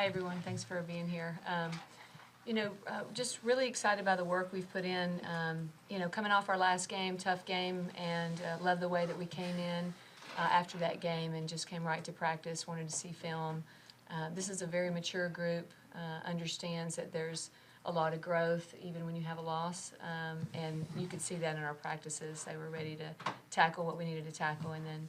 Hi, everyone. Thanks for being here. Just really excited by the work we've put in. Coming off our last game, tough game, and love the way that we came in after that game and just came right to practice, wanted to see film. This is a very mature group, understands that there's a lot of growth even when you have a loss, and you could see that in our practices. They were ready to tackle what we needed to tackle, and then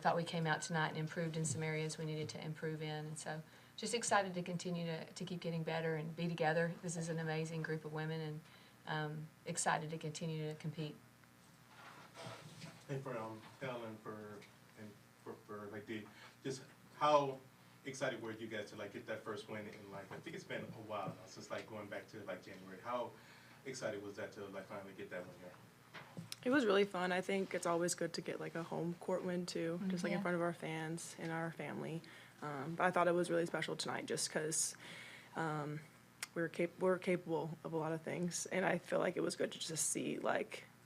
thought we came out tonight and improved in some areas we needed to improve in. And so just excited to continue to keep getting better and be together. This is an amazing group of women, and excited to continue to compete. And for Elle and for Ladine, just how excited were you guys to get that first win in I think it's been a while now since going back to January. How excited was that to finally get that win here? It was really fun. I think it's always good to get a home court win too, just in front of our fans and our family. But I thought it was really special tonight just because we're capable of a lot of things, and I feel like it was good to just see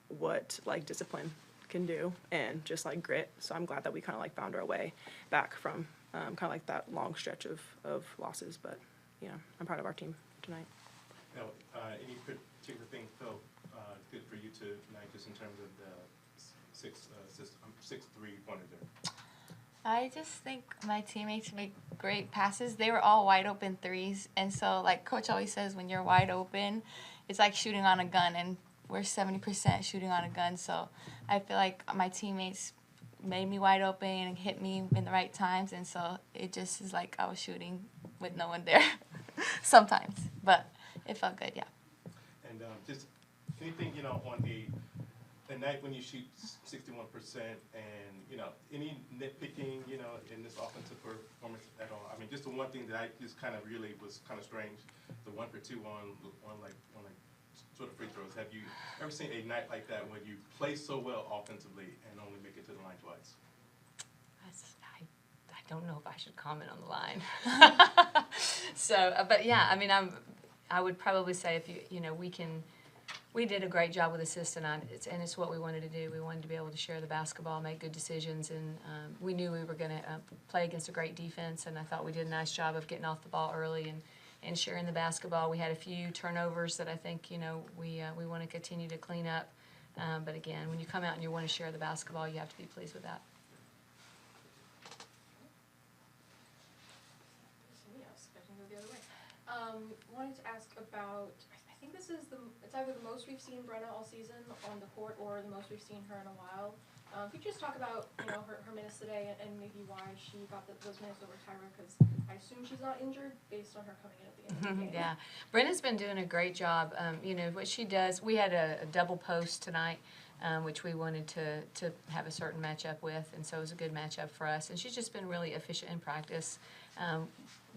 what discipline can do and just grit. So I'm glad that we kind of found our way back from kind of that long stretch of losses. But I'm proud of our team tonight. Now, any particular thing felt good for you tonight, just in terms of the 6-3 pointer there? I just think my teammates make great passes. They were all wide open threes, and so Coach always says, when you're wide open, it's like shooting on a gun, and we're 70% shooting on a gun. So I feel like my teammates made me wide open and hit me in the right times, and so it just is like I was shooting with no one there sometimes, but it felt good, yeah. And just anything, on a night when you shoot 61% and, any nitpicking, in this offensive performance at all? I mean, just the one thing that I just kind of really was kind of strange, the 1 for 2 on sort of free throws. Have you ever seen a night like that when you play so well offensively and only make it to the line twice? I don't know if I should comment on the line. But yeah, I mean, I would probably say if we did a great job with assist tonight, and it's what we wanted to do. We wanted to be able to share the basketball, make good decisions, and we knew we were going to play against a great defense, and I thought we did a nice job of getting off the ball early and sharing the basketball. We had a few turnovers that I think, we want to continue to clean up. But again, when you come out and you want to share the basketball, you have to be pleased with that. Somebody else, I can go the other way. Wanted to ask about, I think this is it's either the most we've seen Brenna all season on the court or the most we've seen her in a while. Could you just talk about, her minutes today and maybe why she got those minutes over Tyra? Because I assume she's not injured based on her coming in at the end of the game. Yeah, Brenna's been doing a great job. What she does, we had a double post tonight, which we wanted to have a certain matchup with, and so it was a good matchup for us. And she's just been really efficient in practice.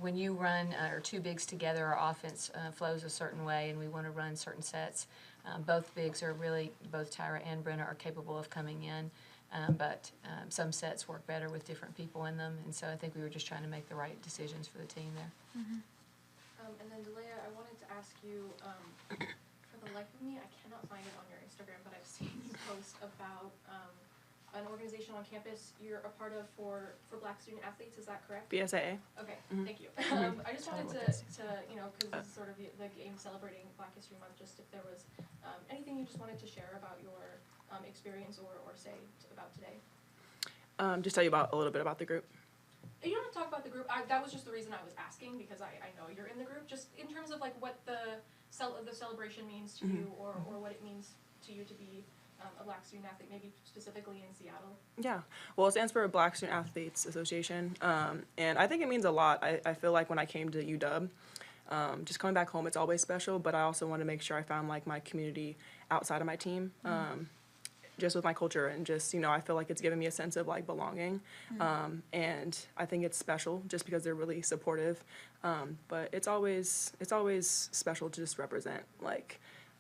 When you run our two bigs together, our offense flows a certain way, and we want to run certain sets. Both bigs are really, both Tyra and Brenna are capable of coming in, but some sets work better with different people in them, and so I think we were just trying to make the right decisions for the team there. Mm-hmm. And then Dalayah, I wanted to ask you, for the life of me, I cannot find it on your Instagram, but I've seen you post about an organization on campus you're a part of for Black student athletes. Is that correct? BSAA. Okay, thank you. Mm-hmm. I just wanted to because this is sort of the game celebrating Black History Month, just if there was anything you just wanted to share about your experience or say about today. Just tell you a little bit about the group. You don't have to talk about the group. That was just the reason I was asking, because I know you're in the group. Just in terms of what the celebration means to you, or what it means to you to be a Black student athlete, maybe specifically in Seattle. Yeah, well, it stands for Black Student Athletes Association, and I think it means a lot. I feel like when I came to UW, just coming back home, it's always special, but I also want to make sure I found my community outside of my team. Just with my culture, and just I feel like it's given me a sense of belonging, and I think it's special just because they're really supportive. But it's always special to just represent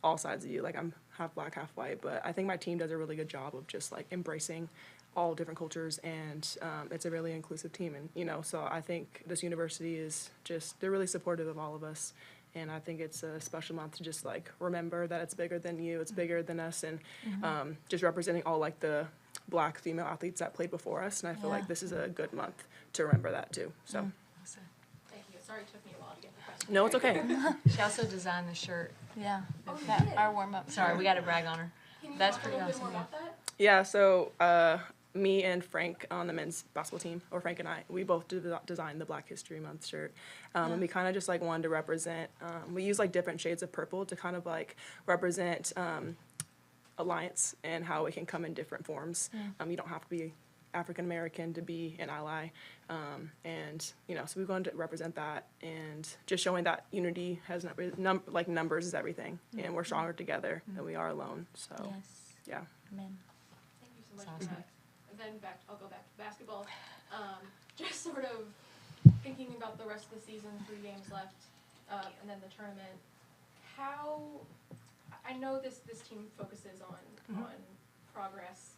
all sides of you. I'm half Black, half white, but I think my team does a really good job of just embracing all different cultures, and it's a really inclusive team. And so I think this university is they're really supportive of all of us. And I think it's a special month to just remember that it's bigger than you, it's bigger than us, and just representing all the Black female athletes that played before us. And I feel like this is a good month to remember that too. So. Sorry, it took me a while to get the question. No, it's okay. She also designed the shirt. Yeah. Oh, you That, did? our warm up. Sorry, we got to brag on her. Can you That's talk pretty a little awesome, bit more yeah. about that? Yeah, so me and Frank on the men's basketball team, or Frank and I, we both designed the Black History Month shirt. And we kind of just like wanted to represent, we use like different shades of purple to kind of like represent alliance and how it can come in different forms. You don't have to be African American to be an ally. And, you know, so we wanted to represent that and just showing that unity has like numbers is everything. And we're stronger together than we are alone. So, Yes. yeah. Amen. Thank you so much That's for awesome. that. And then I'll go back to basketball. Just sort of thinking about the rest of the season, 3 games left, and then the tournament. I know this team focuses on progress,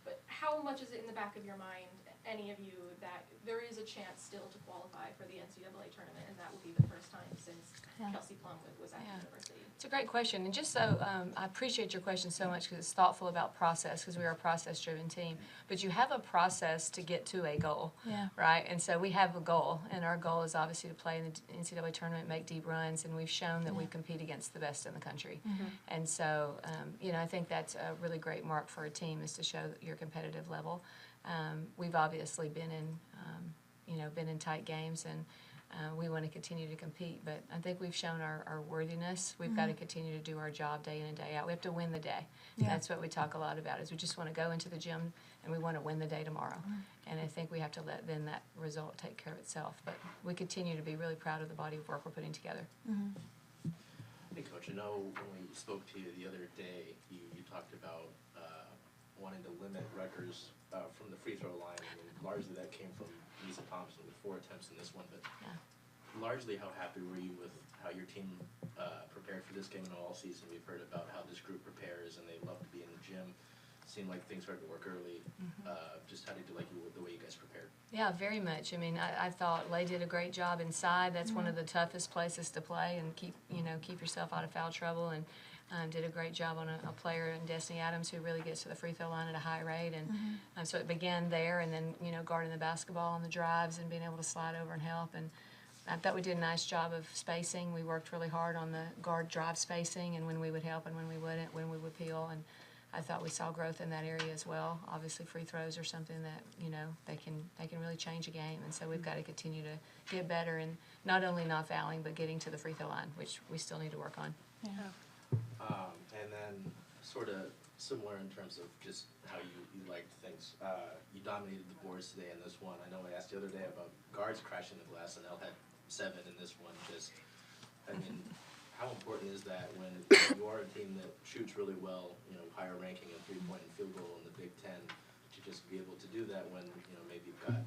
but how much is it in the back of your mind, any of you, that there is a chance still to qualify for the NCAA tournament, and that will be the first time since Kelsey Plum was at the university? It's a great question, and just so, I appreciate your question so much because it's thoughtful about process, because we are a process-driven team. But you have a process to get to a goal, Yeah. right? And so we have a goal, and our goal is obviously to play in the NCAA tournament, make deep runs, and we've shown that we compete against the best in the country. And so, you know, I think that's a really great mark for a team, is to show your competitive level. We've obviously been in tight games, and we want to continue to compete, but I think we've shown our worthiness. We've got to continue to do our job day in and day out. We have to win the day. Yeah. That's what we talk a lot about, is we just want to go into the gym and we want to win the day tomorrow. And I think we have to let then that result take care of itself. But we continue to be really proud of the body of work we're putting together. Hey, Coach, I know when we spoke to you the other day, you talked about wanting to limit Rutgers from the free throw line. I mean, largely that came from Lisa Thompson with 4 attempts in this one, but largely how happy were you with how your team prepared for this game and all season? We've heard about how this group prepares and they love to be in the gym. Seemed like things started to work early. Just how did you like the way you guys prepared? Yeah, very much. I mean, I thought Lay did a great job inside. That's one of the toughest places to play and keep yourself out of foul trouble. And did a great job on a player in Destiny Adams who really gets to the free throw line at a high rate. And so it began there, and then guarding the basketball on the drives and being able to slide over and help. And I thought we did a nice job of spacing. We worked really hard on the guard drive spacing and when we would help and when we wouldn't, when we would peel. And I thought we saw growth in that area as well. Obviously, free throws are something that they can really change a game, and so we've got to continue to get better and not only not fouling but getting to the free throw line, which we still need to work on. Yeah. And then sort of similar in terms of just how you liked things. You dominated the boards today in this one. I know I asked the other day about guards crashing the glass, and Elle had 7 in this one. I mean, how important is that when you are a team that shoots really well, higher ranking in 3-point and field goal in the Big Ten, to just be able to do that when, maybe you've got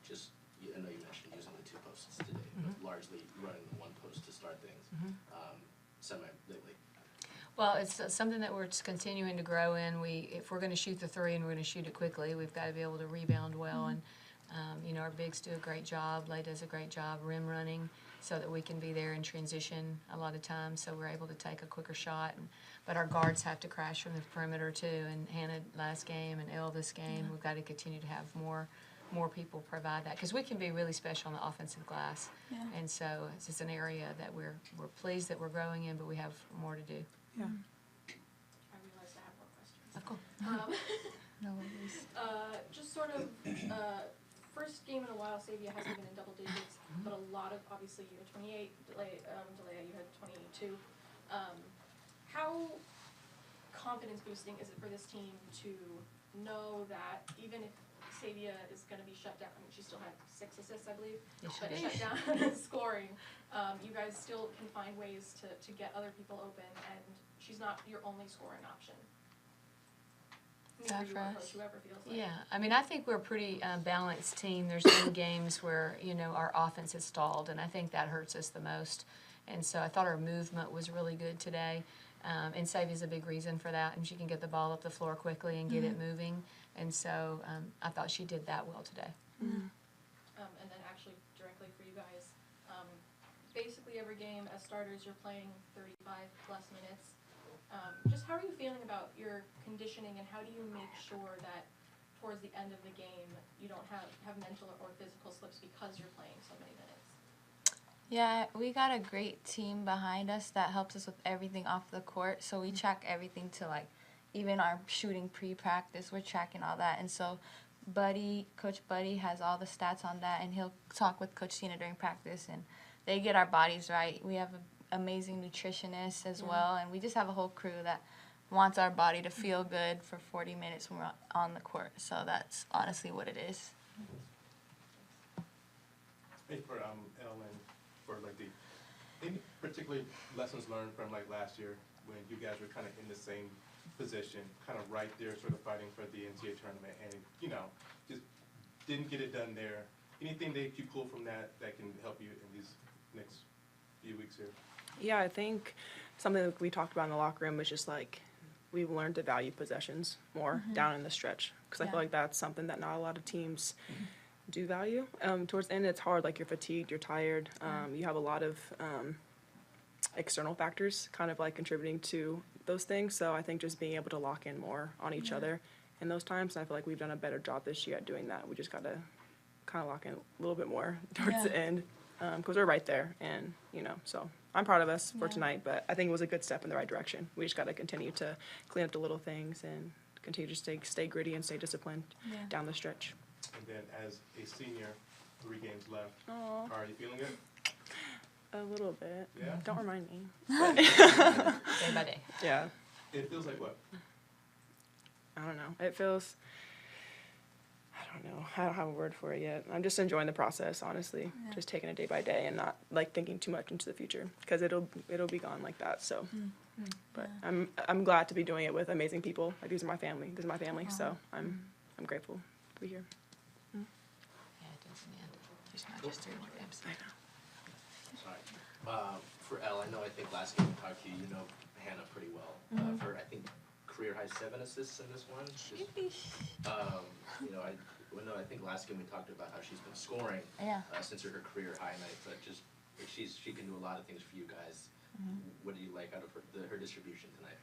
just, I know you mentioned using the 2 posts today, but largely running the 1 post to start things semi-lately. Well, it's something that we're just continuing to grow in. If we're going to shoot the 3 and we're going to shoot it quickly, we've got to be able to rebound well. And our bigs do a great job. Lay does a great job rim running so that we can be there in transition a lot of times, so we're able to take a quicker shot. But our guards have to crash from the perimeter too. And Hannah last game and Elle this game, we've got to continue to have more people provide that, because we can be really special on the offensive glass. Yeah. And so it's just an area that we're pleased that we're growing in, but we have more to do. Yeah. I realized I have more questions. Of course. No worries. Just sort of, first game in a while, Xavier hasn't been in double digits, but a lot of, obviously, you had 28, Dalayah, you had 22. How confidence boosting is it for this team to know that even if Xavier is going to be shut down, I mean, she still had 6 assists, I believe, Yes, she but did. shut down in scoring, you guys still can find ways to get other people open, and she's not your only scoring option. Neither you or coach, whoever feels like. Yeah, I mean, I think we're a pretty balanced team. There's been games where, our offense has stalled, and I think that hurts us the most. And so I thought our movement was really good today. And Savia's a big reason for that, and she can get the ball up the floor quickly and get it moving. And so I thought she did that well today. And then actually directly for you guys, basically every game as starters you're playing 35 plus minutes. Just how are you feeling about your conditioning, and how do you make sure that towards the end of the game you don't have mental or physical slips because you're playing so many minutes? Yeah, we got a great team behind us that helps us with everything off the court. So we track everything to like even our shooting pre-practice. We're tracking all that, and so Coach Buddy has all the stats on that, and he'll talk with Coach Tina during practice, and they get our bodies right. We have an amazing nutritionist as well, and we just have a whole crew that wants our body to feel good for 40 minutes when we're on the court. So that's honestly what it is. Hey, for Ellen, for like any particular lessons learned from like last year when you guys were kind of in the same position, kind of right there, sort of fighting for the NCAA tournament, and just didn't get it done there. Anything that you pull from that can help you in these next few weeks here? Yeah, I think something that we talked about in the locker room was just like we've learned to value possessions more down in the stretch, because I feel like that's something that not a lot of teams do value. Towards the end, it's hard. Like, you're fatigued, you're tired. You have a lot of external factors kind of like contributing to those things. So I think just being able to lock in more on each other in those times, and I feel like we've done a better job this year at doing that. We just got to kind of lock in a little bit more towards the end, because we're right there. And, so I'm proud of us for tonight, but I think it was a good step in the right direction. We just got to continue to clean up the little things and continue to stay gritty and stay disciplined down the stretch. And then as a senior, 3 games left. Aw. How are you feeling it? A little bit. Yeah? Don't remind me. Day by day. Yeah. It feels like what? I don't know. It feels, I don't know. I don't have a word for it yet. I'm just enjoying the process, honestly. Just taking it day by day and not like thinking too much into the future, because it'll be gone like that. So, but I'm glad to be doing it with amazing people. Like, these are my family. This is my family. So I'm grateful to be here. Yeah, it doesn't end. There's not just 3 more games. I know. Sorry. For Elle, I know I think last game we talked to you, you know Hannah pretty well. For, I think, career high 7 assists in this one. I think last game we talked about how she's been scoring since her career high, and I thought just she can do a lot of things for you guys. What do you like out of her distribution tonight?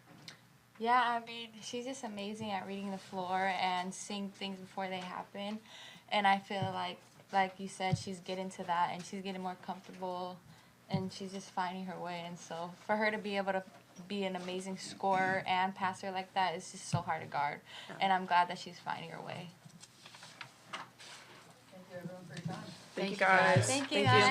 Yeah, I mean, she's just amazing at reading the floor and seeing things before they happen. And I feel like you said, she's getting to that, and she's getting more comfortable, and she's just finding her way. And so for her to be able to be an amazing scorer and passer like that is just so hard to guard. And I'm glad that she's finding her way. Thank you, everyone, for your time. Thank you, guys. Thank you, guys.